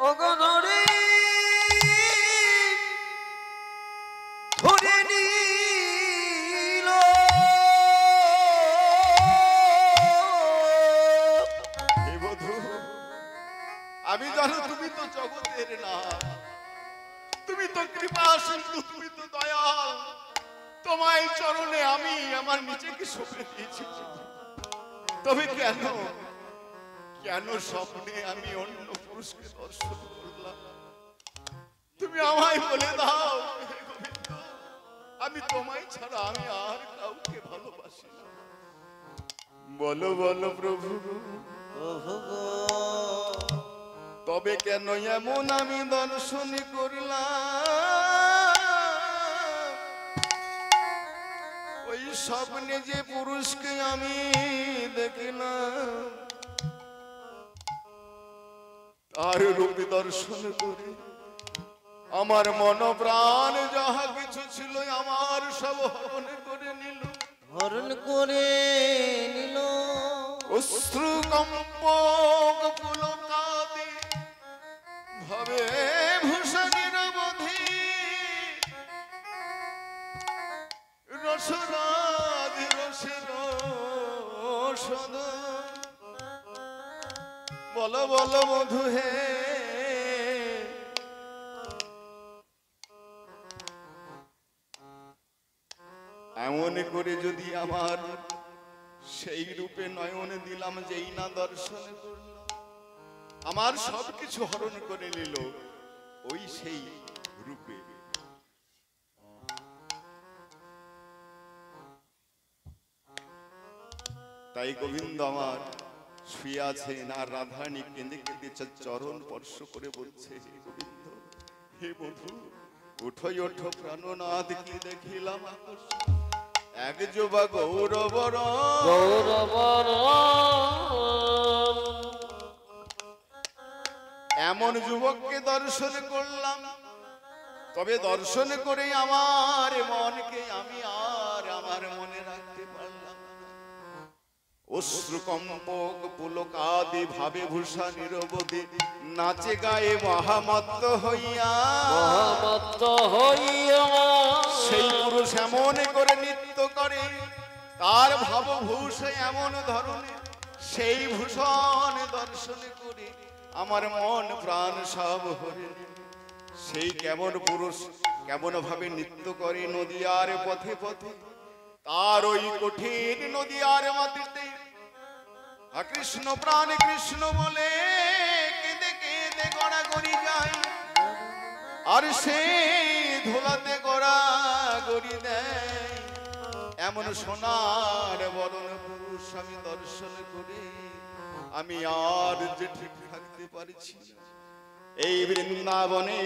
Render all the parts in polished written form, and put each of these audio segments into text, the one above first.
ওগো ধরে ধরে নিল হে বধূ, আমি জানো তুমি তো জগতের না, তুমি তো কৃপা সিন্ধু, তুমি তো দয়াল। তোমায় চরণে আমি আমার নিজেকে সঁপে দিয়েছি। তবে কেন কেন স্বপ্নে আমি অন্য পুরুষকে দর্শন করলাম? তুমি আমায় বলে দাও হে গোবিন্দ, আমি তোমায় ছাড়া আমি আর কাউকে ভালোবাসি না। বলো বলো প্রভু, তবে কেন এমন আমি দর্শন করলাম? ওই স্বপ্নে যে পুরুষকে আমি দেখলাম, তার রূপ দর্শন করে আমার মন প্রাণ যাহা কিছু ছিল আমার সব হরণ করে নিল। হরণ করে নিল অশ্রু কম্পক পুলকাদি ভাবে ভূষণের বধি রসরাধি রসের সদ। বলো বলো মধু হে, এমন করে যদি আমার সেই রূপে নয়ন দিলাম, যেই না দর্শন করলাম, আমার সবকিছু হরণ করে নিল ওই সেই রূপে। তাই গোবিন্দ আমার শুয়ে আছেন, আর রাধারানী কেঁদে কেঁদে চরণ স্পর্শ করে বলছে, হে গোবিন্দ, হে বধূ, উঠো ওঠো প্রাণনাথ, কি দেখিলাম আকর্ষণ। এক যুবা গৌরবর গৌরবর এমন যুবককে দর্শন করলাম, তবে দর্শন করে আমার মনকে আমি আর আমার মনে রাখতে পারলাম না। অশ্রু কম্পক পুলকাদি ভাবে ভূষা নিরবধি নাচে গায়ে মহামত্ত হইয়া। মহামত্ত হইয়া সেই পুরুষ এমন করে নৃত্য করে, তার ভাবভূষ এমন ধরনের, সেই ভূষণ দর্শন করে আমার মন প্রাণ সব হরে নিল। সেই কেমন পুরুষ কেমন ভাবে নৃত্য করে নদীয়ার পথে পথে, তার ওই কঠিন নদীয়ার মাটিতে কৃষ্ণ প্রাণ কৃষ্ণ বলে কেঁদে কেঁদে গড়াগড়ি যায়, আর সেই ধোলাতে গড়াগড়ি দেয়। এমন সোনার বরণ পুরুষ আমি দর্শন করে আমি আর যে ঠিক থাকতে পারছি না। এই বৃন্দাবনে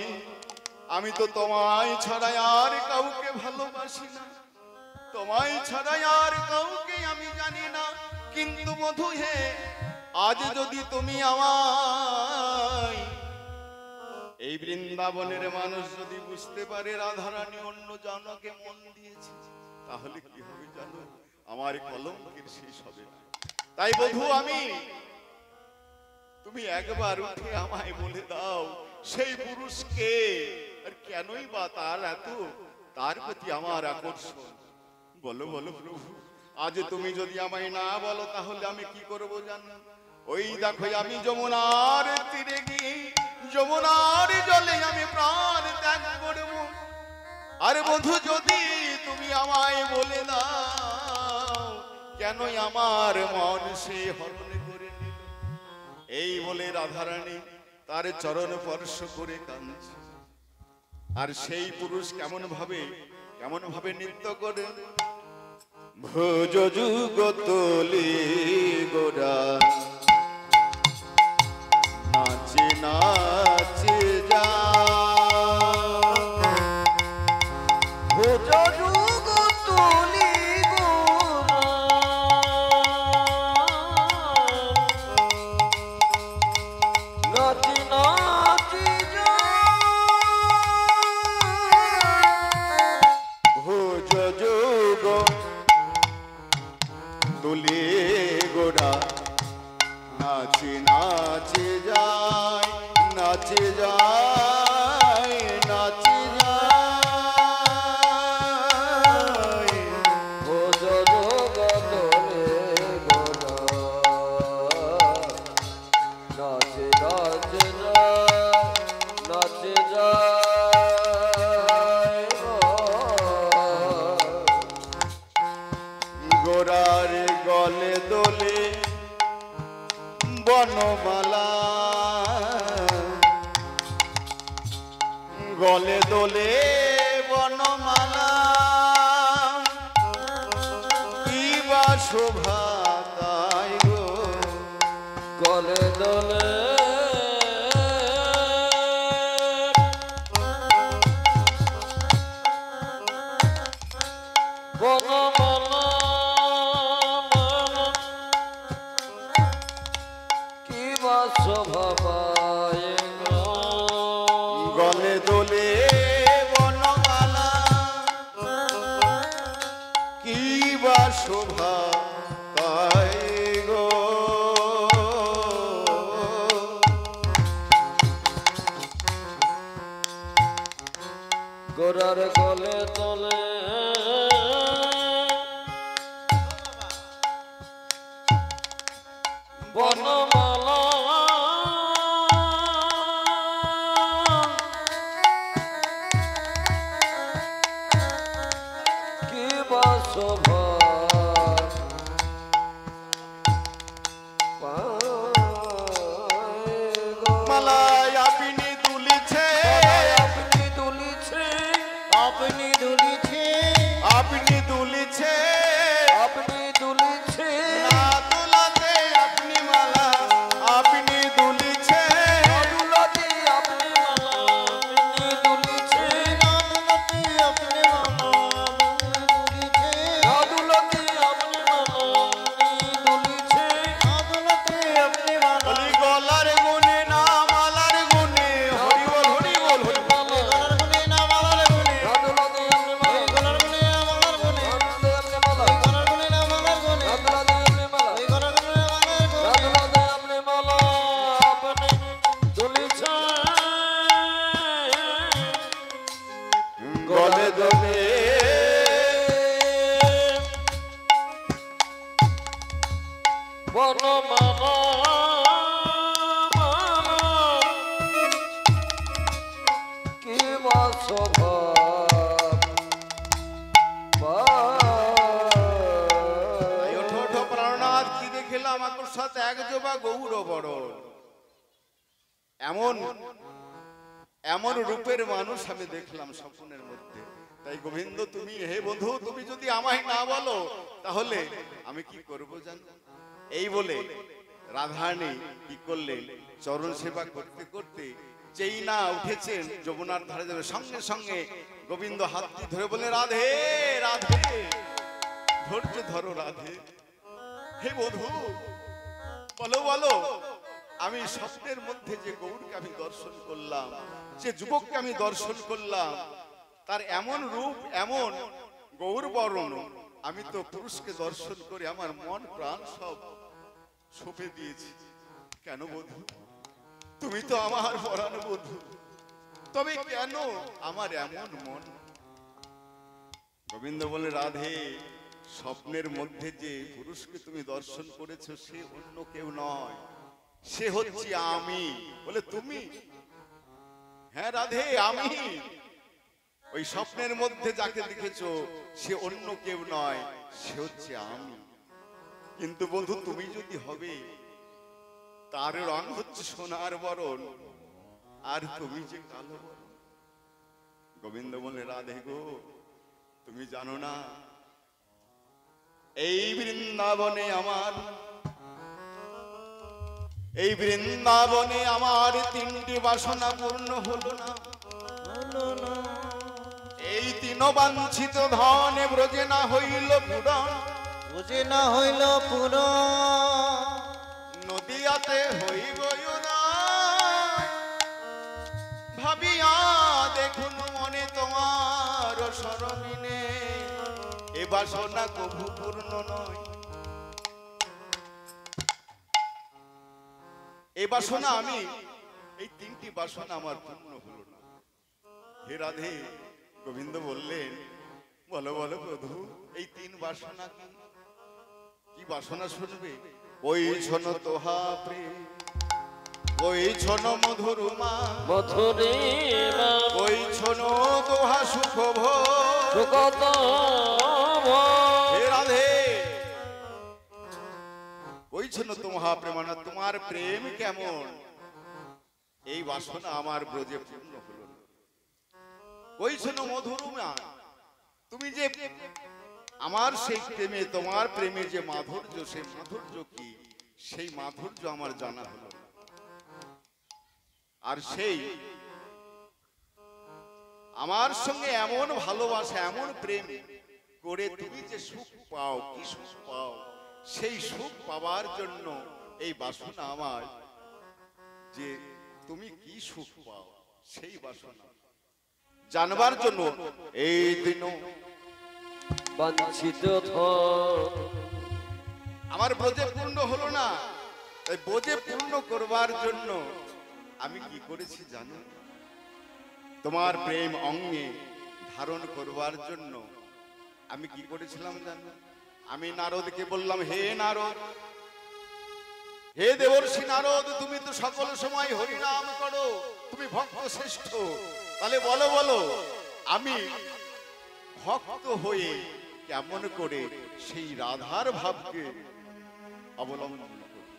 আমি তো তোমায় ছাড়া আর কাউকে ভালোবাসি না, তোমায় ছাড়া আর কাউকে আমি জানি না। কিন্তু বধূ হে, আজ যদি তুমি আমায়, এই বৃন্দাবনের মানুষ যদি বুঝতে পারে রাধারানী অন্য জনকে মন দিয়েছে, তাহলে কি হবে জানো? আমার কলঙ্কের শেষ হবে না। তাই বধূ, আমি তুমি একবার উঠে আমায় বলে দাও, সেই পুরুষকে আর কেনই বা তার প্রতি আমার আকর্ষণ। বলো বলো প্রভু, আজ তুমি যদি আমায় না বলো, তাহলে আমি কি করব জানো? ওই দেখো, আমি যমুনার তীরে গিয়ে যমুনার জলে আমি প্রাণ ত্যাগ করব। আর বধূ, যদি তুমি আমায় বলে দাও, কেনই আমার মন সে হরণ করে নিল। এই বলে রাধারানী তার চরণ স্পর্শ করে কাঁদছে। আর সেই পুরুষ কেমন ভাবে নৃত্য করে, ভোজ যুগতলি গোরা নাচে নাচে যা। ভোজ যুগতলি গোরা নাচি নাচি যা। ভোজ যুগ তুলে গোরা নাচে নাচে যায়, নাচে যায় নাচে যায় ভোজন গতরে গোনা নাচে নাচে যায় নাচে যায় গোরার গলে দোলে বনমালা গলে দোলে বনমালা কি বা শোভা তাই গো গলে দলে বনমালা কি বা শোভা পায় গো। গলে দোলে বনমালা কি বা শোভা তাই গো গোরার গলে দলে বনমালা কি বা শোভা পায় গো। মালায় আপনি দুলিছে আপনি দুলিছে আপনি দুলিছে আপনি দুলিছে আপনি দুলিছে না তোলাতে আপনি মালা আপনি দুলিছে দুলাতে আপনি মালা আপনি দুলিছে নামতি আপনি মামা দুলিছে দুলাতে আপনি মালা আপনি দুলিছে আদলতে আপনি মামা বলি গলার গুনে না মালার গুনে হরি বল হরি বল হরি বল। গলার গুনে না মালার গুনে দুলাতে আপনি মালা গলার গুনে না মালার গুনে দুলাতে আপনি মালা গলার গুনে না মালার গুনে দুলাতে আপনি মালা গলার গুনে না মালার গুনে দুলাতে আপনি মালা আপনি দুলিছে গলে দোলে বনমালা কি বা শোভা এই ওঠো ওঠো প্রাণনাথ কি দেখিলাম আকর সাথে এক জবা গৌর বড় এমন এমন রূপের মানুষ আমি দেখলাম স্বপ্নের মধ্যে তাই গোবিন্দ তুমি হে বন্ধু তুমি যদি আমায় না বলো তাহলে আমি কি করব জানো এই বলে রাধারানী কি করলেন চরণ সেবা করতে করতে যেই না উঠেছেন যমুনার ধারে যাবে সঙ্গে সঙ্গে গোবিন্দ হাত দিয়ে ধরে বলে রাধে রাধে ধৈর্য ধরো রাধে হে বধূ বলো বলো আমি স্বপ্নের মধ্যে যে গৌরকে আমি দর্শন করলাম যে যুবককে আমি দর্শন করলাম তার এমন রূপ এমন গৌর বরণ আমি তো পুরুষকে দর্শন করে আমার মন প্রাণ সব সঁপে দিয়েছি কেন বধূ তুমি তো আমার পরাণ বধূ তবে কেন আমার এমন মন গোবিন্দ বলে রাধে স্বপ্নের মধ্যে যে পুরুষকে তুমি দর্শন করেছো সে অন্য কেউ নয় সে হচ্ছে আমি বলে তুমি হ্যাঁ রাধে আমি ওই স্বপ্নের মধ্যে যাকে দেখেছো সে অন্য কেউ নয় সে হচ্ছে আমি কিন্তু বন্ধু তুমি যদি হবে তার রং হচ্ছে সোনার বরণ আর তুমি যে কালো বরণ গোবিন্দ বলে রাধে গো তুমি জানো না এই বৃন্দাবনে আমার তিনটি বাসনা পূর্ণ হলো না এই তিন বাঞ্ছিত ধনে ব্রজে না হইল পূরণ বুঝে না হইল পুরো নদিয়াতে হইব না ভাবিয়া দেখুন মনে তোমার সরমিনে এ বাসনা কভু পূর্ণ নয় এ বাসনা আমি এই তিনটি বাসনা আমার পূর্ণ হলো না। হে রাধে, গোবিন্দ বললেন, বলো বলো প্রভু, এই তিন বাসনা কি? কি বাসনা শুনবে? ওই ছন তোহা প্রেম, ওই ছন মধুরমা, মথুরে ওই ছন তোহা সুখ ভোগ। সুগত হে রাধে, ওই ছন তোমাহা প্রেমানা, তোমার প্রেম কেমন? এই বাসনা আমার ব্রজে পূর্ণ হলো না। ওই ছন মধুরমা, তুমি যে আমার সেই প্রেমে, তোমার প্রেমে যে মাধুর্য, সেই মাধুর্য কি? সেই মাধুর্য আমার জানা হলো না। আর সেই আমার সঙ্গে এমন ভালোবাসা, এমন প্রেম করে তুমি যে সুখ পাও, কি সুখ পাও, সেই সুখ পাওয়ার জন্য এই বাসনা আমার, যে তুমি কি সুখ পাও সেই বাসনা জানবার জন্য এই দিন বাঞ্ছিত আমার ব্রজে পূর্ণ হলো না। তাই ব্রজে পূর্ণ করবার জন্য আমি কি করেছি জানো? তোমার প্রেম অঙ্গে ধারণ করবার জন্য আমি কি করেছিলাম জানো? আমি নারদকে বললাম, হে নারদ, হে দেবর্ষি নারদ, তুমি তো সকল সময় হরিনাম করো, তুমি ভক্ত শ্রেষ্ঠ, তাহলে বলো বলো আমি ভক্ত হয়ে কেমন করে সেই রাধার ভাবকে অবলম্বন করি?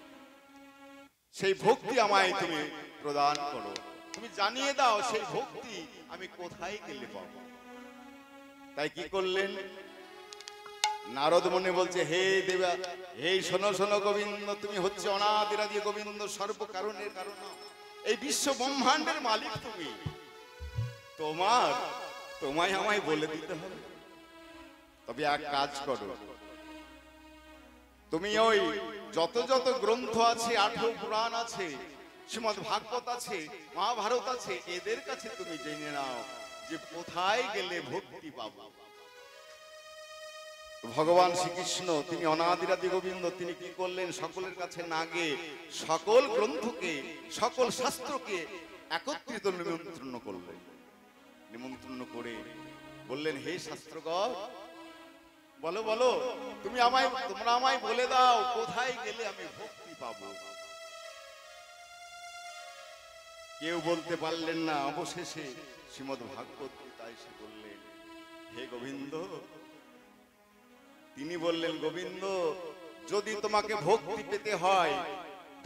সেই ভক্তি আমায় তুমি প্রদান করো, তুমি জানিয়ে দাও সেই ভক্তি আমি কোথায় গেলে পাবো। তাই কি করলেন? নারদ মনে বলছে, হে দেবা, হে শোনো শোনো গোবিন্দ, তুমি হচ্ছে অনাদিরাদি গোবিন্দ, সর্বকারণের কারণ, এই বিশ্ব ব্রহ্মাণ্ডের মালিক তুমি, তোমায় আমায় বলে দিতে হবে। তবে এক কাজ করো, তুমি ওই যত যত গ্রন্থ আছে, 18 পুরাণ আছে, শ্রীমদ ভাগবত আছে, মহাভারত আছে, এদের কাছে তুমি জেনে নাও যে কোথায় গেলে ভক্তি পাবো। ভগবান শ্রীকৃষ্ণ তিনি অনাদিরাদি গোবিন্দ, তিনি কি করলেন? সকলের কাছে না গিয়ে সকল গ্রন্থকে, সকল শাস্ত্রকে একত্রিত নিমন্ত্রণ করলেন। নিমন্ত্রণ করে বললেন, হে শাস্ত্রগণ, বলো বলো তোমরা আমায় বলে দাও কোথায় গেলে আমি ভক্তি পাবো। কেউ বলতে পারলেন না। অবশেষে শ্রীমদ ভাগবত গীতা এসে বললেন, হে গোবিন্দ, তিনি বললেন, গোবিন্দ, যদি তোমাকে ভক্তি পেতে হয়,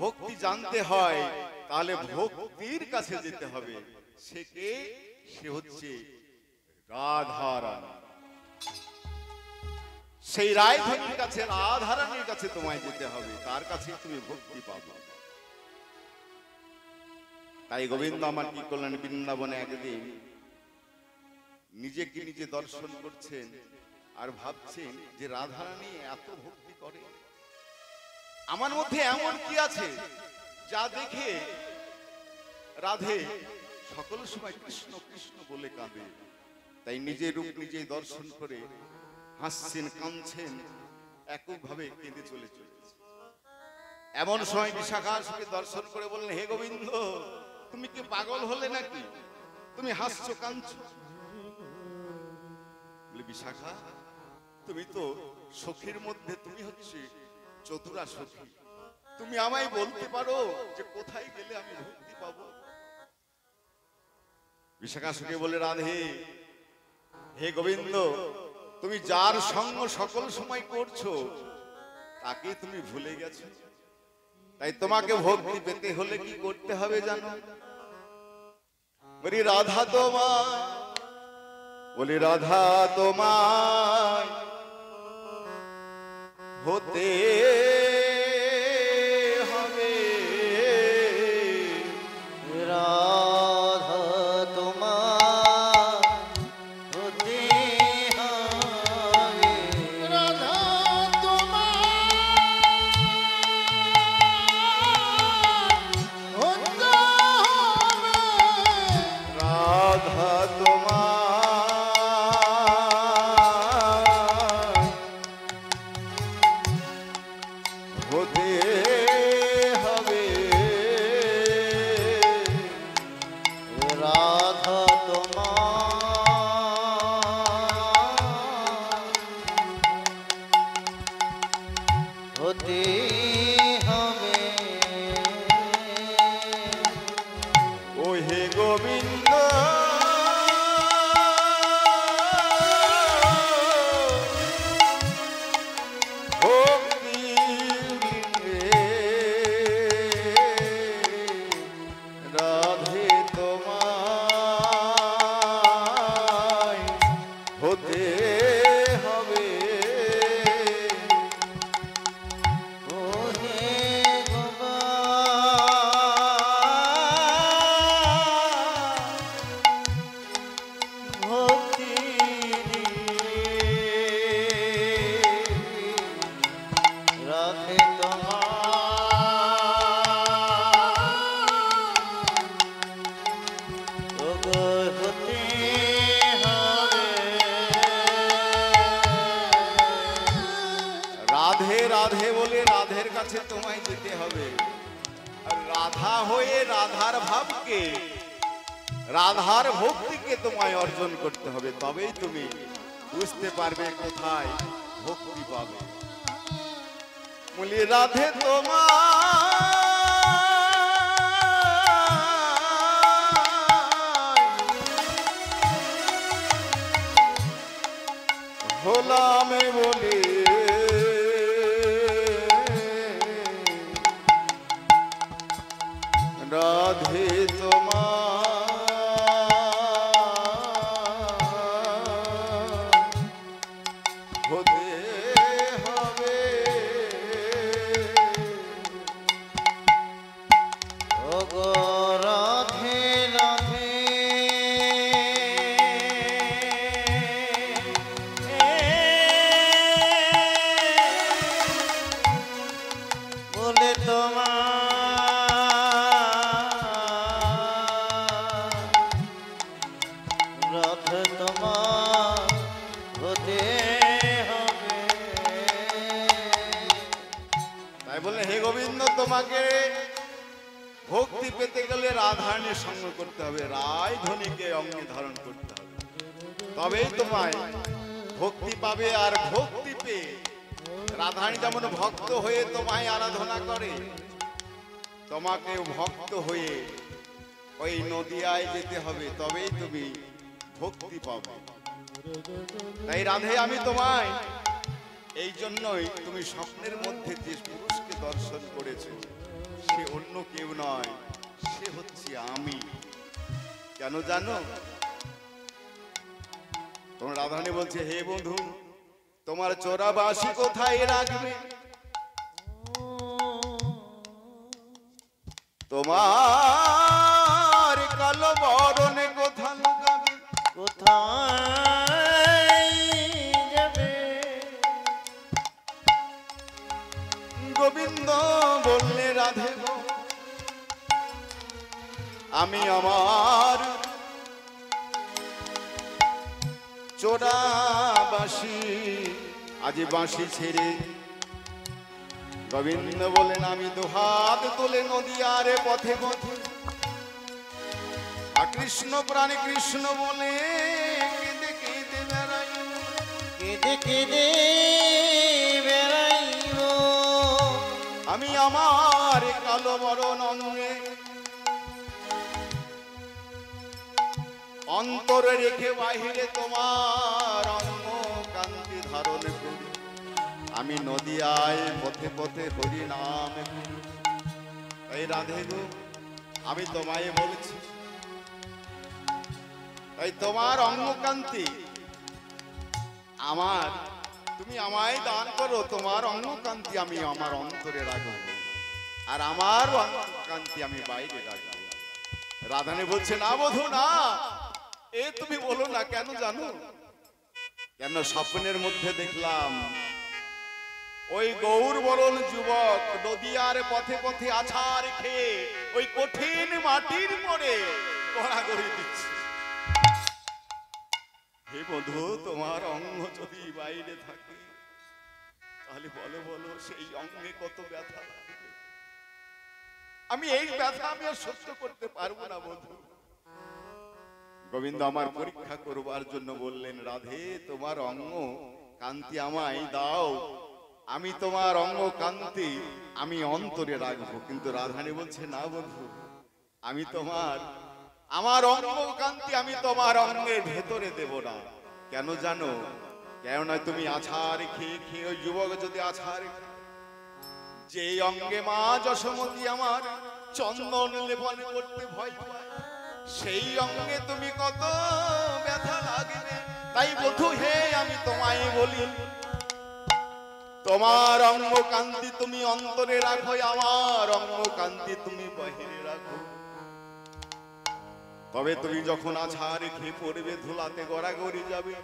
ভক্তি জানতে হয়, তাহলে ভক্তির কাছে যেতে হবে। সে কে? সে হচ্ছে রাধারানী। সেই রায়ধনীর কাছে, রাধারানীর কাছে তোমায় যেতে হবে, তার কাছে তুমি ভক্তি পাবে। তাই গোবিন্দ আমার কি করলেন? বৃন্দাবনে একদিন নিজেকে নিজে দর্শন করছেন আর ভাবছেন যে রাধারানী এত ভক্তি করে, আমার মধ্যে এমন কি আছে যা দেখে রাধে সকল সময় কৃষ্ণ কৃষ্ণ বলে কাঁদে। তাই নিজের রূপ নিজেই দর্শন করে হাসছেন, কাঁদছেন, একভাবে কেঁদে চলেছে। এমন সময় বিশাখাকে দর্শন করে বললেন, হে গোবিন্দ, তুমি কি পাগল হলে নাকি? তুমি হাসছো, কাঁদছো। বিশাখা, তুমি তো সখীর মধ্যে তুমি হচ্ছে চতুরা সখী, তুমি আমায় বলতে পারো যে কোথায় গেলে আমি ভক্তি পাবো? বিশাখা সখী বলে, রাধে, হে গোবিন্দ, তুমি যার সঙ্গ সকল সময় করছো তাকে তুমি ভুলে গেছো। তাই তোমাকে ভক্তি পেতে হলে কি করতে হবে জানো? বলি রাধা তোমায়, বলি রাধা তোমায় হতে হবে, রাধা তোমার হতে হবে, রাধা তোমার হতে হবে, রাধা তোমায় হে গোবিন্দ ভক্তি রাধে তোমায় হতে হবে ও হে গোবা ভক্তি রাধে তোমার হতে হবে। রাধে রাধে বলে রাধের কাছে তোমায় যেতে হবে আর রাধা হয়ে রাধার ভাবকে রাধার ভক্তিকে তোমায় অর্জন করতে হবে তবেই তুমি বুঝতে পারবে কোথায় ভক্তি পাবে বলি রাধে তোমায় হলাম বলে রাধে তোমার হতে হবে ও গো রাধে রাধে বলে তোমার রাধে তোমার হতে হবে। তাই বলে হে গোবিন্দ তোমাকে ভক্তি পেতে গেলে রাধারানীর সঙ্গ করতে হবে রায় ধনীকে অঙ্গে ধারণ করতে হবে তবেই তোমায় ভক্তি পাবে আর ভক্তি পেয়ে রাধারানী যেমন ভক্ত হয়ে তোমায় আরাধনা করে তোমাকে ভক্ত হয়ে ওই নদিয়ায় যেতে হবে তবেই তুমি ভক্তি পাবে তাই রাধে আমি তোমায় এই জন্যই তুমি স্বপ্নের মধ্যে যে পুরুষকে দর্শন করেছো সে অন্য কেউ নয় সে হচ্ছে আমি কেন জানো তোমার রাধারানী বলছে হে বন্ধু তোমার চোরাবাসী কোথায় রাখবে তোমার কালো বরণে কোথা লুকাবে কোথায় যাবে গোবিন্দ বললে রাধে গো, আমি আমার চোরা বাঁশি আজ বাঁশি ছেড়ে গোবিন্দ বলেন আমি দুহাত তুলে নদিয়ারে পথে পথে আর কৃষ্ণ প্রাণে কৃষ্ণ বলে কেঁদে কেঁদে বেড়াই কেঁদে কেঁদে বেড়াইব আমি আমার কালো বরণ অঙ্গে অন্তরে রেখে বাহিরে তোমার অঙ্গ কান্তি ধারণ করি আমি নদিয়ায় পথে পথে হরি নাম করি। এই রাধে গো আমি তোমায় বলছি তাই তোমার অঙ্গকান্তি আমার তুমি আমায় দান করো তোমার অঙ্গকান্তি আমি আমার অন্তরে রাখবো আর আমার অঙ্গকান্তি আমি বাইরে রাখবো রাধানী বলছে না বধূ না এ তুমি বলো না কেন জানো কেন স্বপ্নের মধ্যে দেখলাম ওই গৌর বরণ যুবক নদিয়ার পথে পথে আছাড় খেয়ে ওই কঠিন মাটির পরে গড়াগড়ি দিচ্ছে হে বধূ তোমার অঙ্গ যদি বাইরে থাকে তাহলে বলো বলো সেই অঙ্গে কত ব্যথা লাগবে আমি এই ব্যথা আমি আর সহ্য করতে পারবো না বধূ গোবিন্দ আমার পরীক্ষা করবার জন্য বললেন রাধে তোমার অঙ্গ কান্তি আমায় দাও আমি তোমার অঙ্গ কান্তি আমি অন্তরে রাখবো কিন্তু রাধানী বলছে না বন্ধু আমি তোমার আমার অঙ্গ কান্তি আমি তোমার অঙ্গের ভেতরে দেব না। কেন জানো? কেননা তুমি আছাড় খেয়ে খেয়ে ওই যুবক যদি আছাড় যে অঙ্গে মা যশোমতী আমার চন্দন লেপন করতে ভয় পায়, সেই অঙ্গে তুমি কত ব্যথা লাগবে। তাই বধূ হে আমি তোমায় বলি, তোমার অঙ্গ কান্তি তুমি অন্তরে রাখো, আমার অঙ্গ কান্তি তুমি বাহিরে রাখো। তবে তুমি যখন আছাড় খেয়ে পড়বে, ধুলাতে গড়াগড়ি যাবে,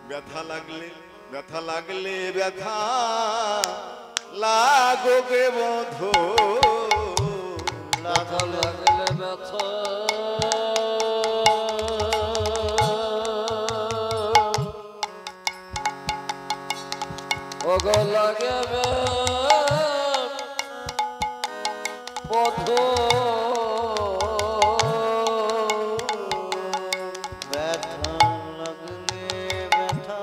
ব্যথা লাগলে ব্যথা লাগলে ব্যথা লাগবে বধূ, ব্যথা লাগলে ব্যথা ওগো লাগে বধূ, ব্যথা লাগলে ব্যথা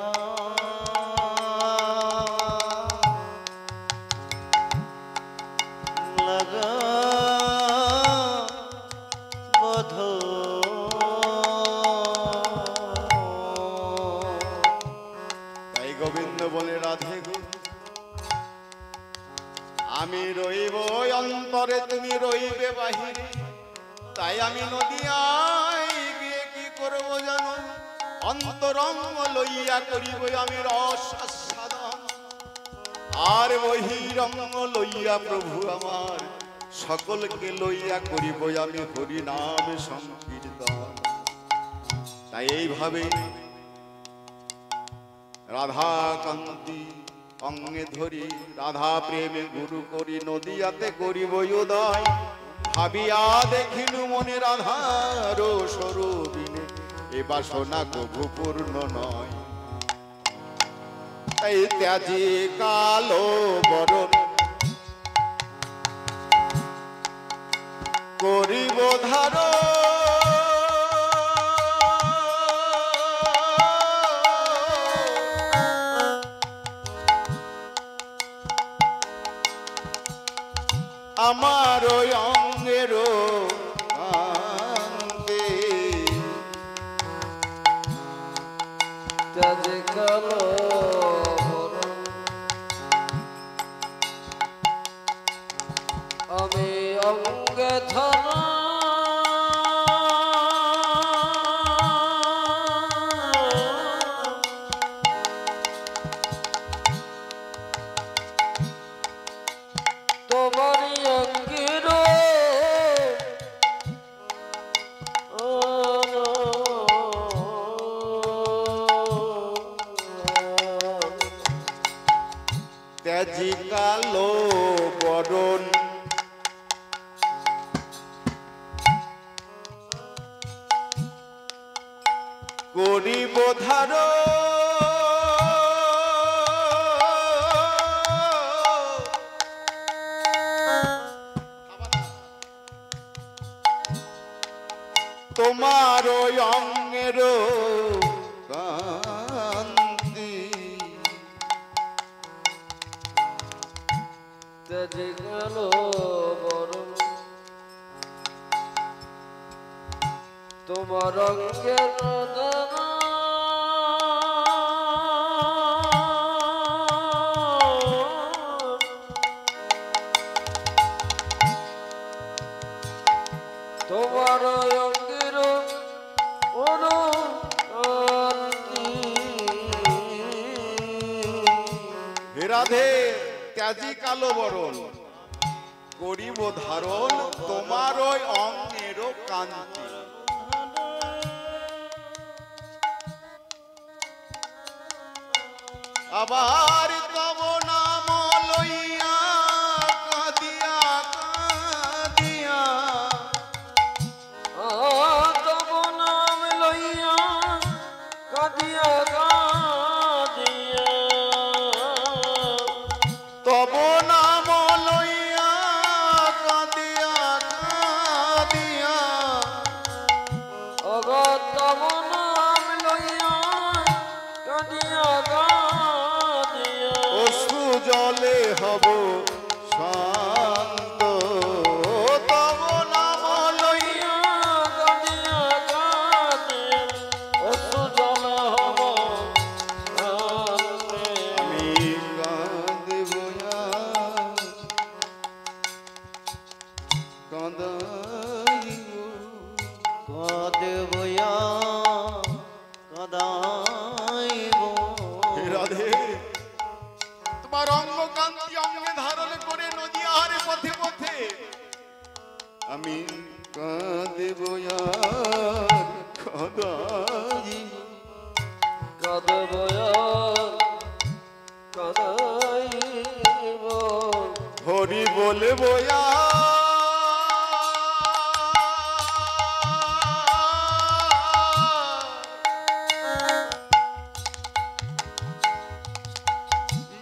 লাগা বধূ। তাই গোবিন্দ বলে রাধে গো, আমি রইব অন্তরে তুমি রইবে বাহিরে। তাই আমি নদিয়ায় গিয়ে কি করব জানো? অন্তরঙ্গ লইয়া করিব আমি রস আস্বাদন, আর বহিরঙ্গ লইয়া প্রভু আমার সকলকে লইয়া করিব আমি হরি নাম সংকীর্তন। তাই এইভাবে রাধা কান্তি অঙ্গে ধরি, রাধা প্রেমে গুরু করি, নদিয়াতে করিব উদয়। ভাবিয়া দেখিনু মনে রাধার স্বরূপিনে, এ বাসনা কভু পূর্ণ নয়। তাই ত্যাজি কালো বরণ করিব ধারণ, আমার ওই অঙ্গের কান্তি ত্যাজে কালো বরণ আমি অঙ্গে ধরা তোমারই অঙ্গের ত্যাজি কালো বরণ করিব ধারণ, তোমার ওই অঙ্গের কান্তি ত্যাজে কালো বরণ তোমার অঙ্গের দানা তোমার অঙ্গের হে রাধে, ত্যাজি কালো বরণ করিব ধারণ, তোমার ওই অঙ্গের কান্তি। আবার তব নাম লইয়া কাঁদিয়া কাঁদিয়া, তব নাম লইয়া কাঁদিয়া কাঁদিয়া তব নাম লইয়া কাঁদিয়া কাঁদিয়া, অগো তব নাম লইয়া কাঁদিয়া কাঁদিয়া কদেবয়া কদাইব। হে রাধে, তোমার অঙ্গ কান্তি অঙ্গে ধারণ করে নদীয়ার পথে পথে আমি কাঁদেব আর কাঁদাইব। কাঁদব কাঁদাইব হরি বলবো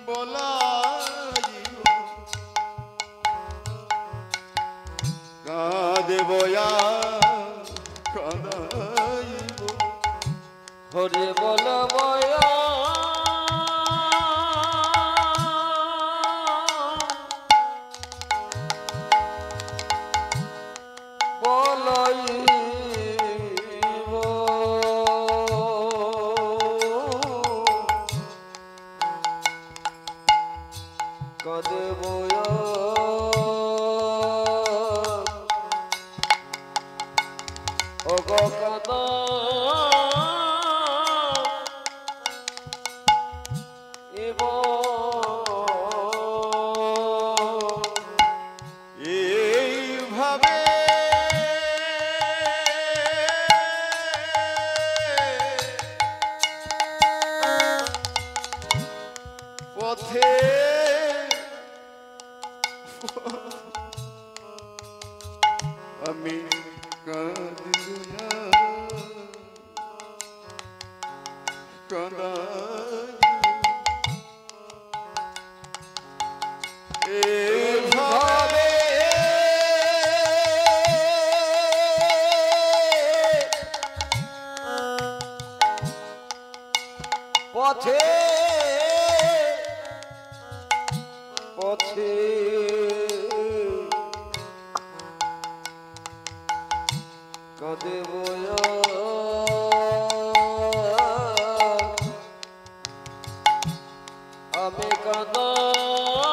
বলাইব, কাঁদেব কাঁদাইব। হরি বল বলাইব কাঁদব ও গো কাঁদা এইভাবে পথে আমি এইভাবে পথে পথে কাঁদেব আমি কাঁদাইব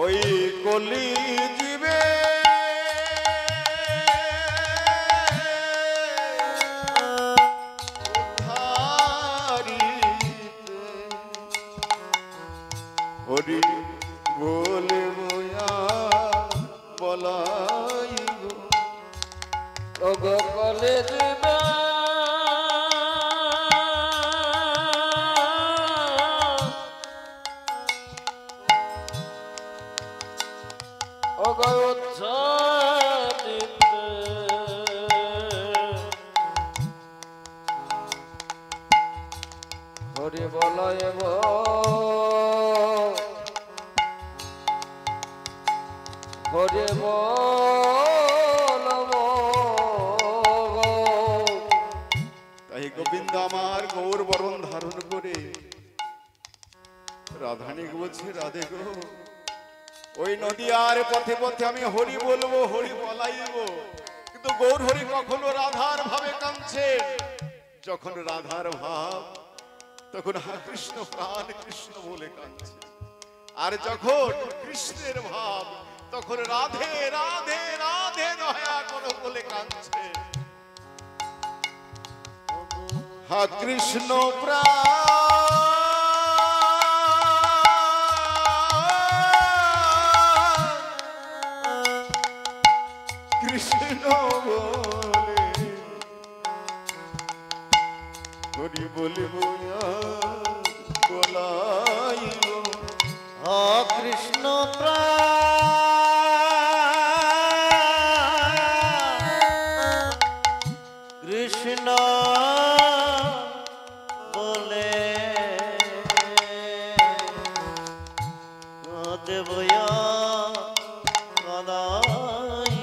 ওই কলি জীবে হরি বলে বলাইব। ওগো কলে দিবা ওগো উচ্ছাদিতে হরি বলাইব হরি বলব তাই গোবিন্দ আমার গৌর বরণ ধারণ করে রাধানী বলছে, রাধে গো, ওই নদী আর পথে পথে আমি হরি বলবো, হরি বলাইব, কিন্তু গৌর হরি কখনো রাধার ভাবে কাঁদছে। যখন রাধার ভাব তখন হা কৃষ্ণ প্রাণ কৃষ্ণ বলে কাঁদছে, আর যখন কৃষ্ণের ভাব তখন রাধে রাধে রাধে দয়া করো বলে কাঁদছে। হা কৃষ্ণ কৃষ্ণ বলে হরি বলিব বলাইব। কৃষ্ণ প্রাণ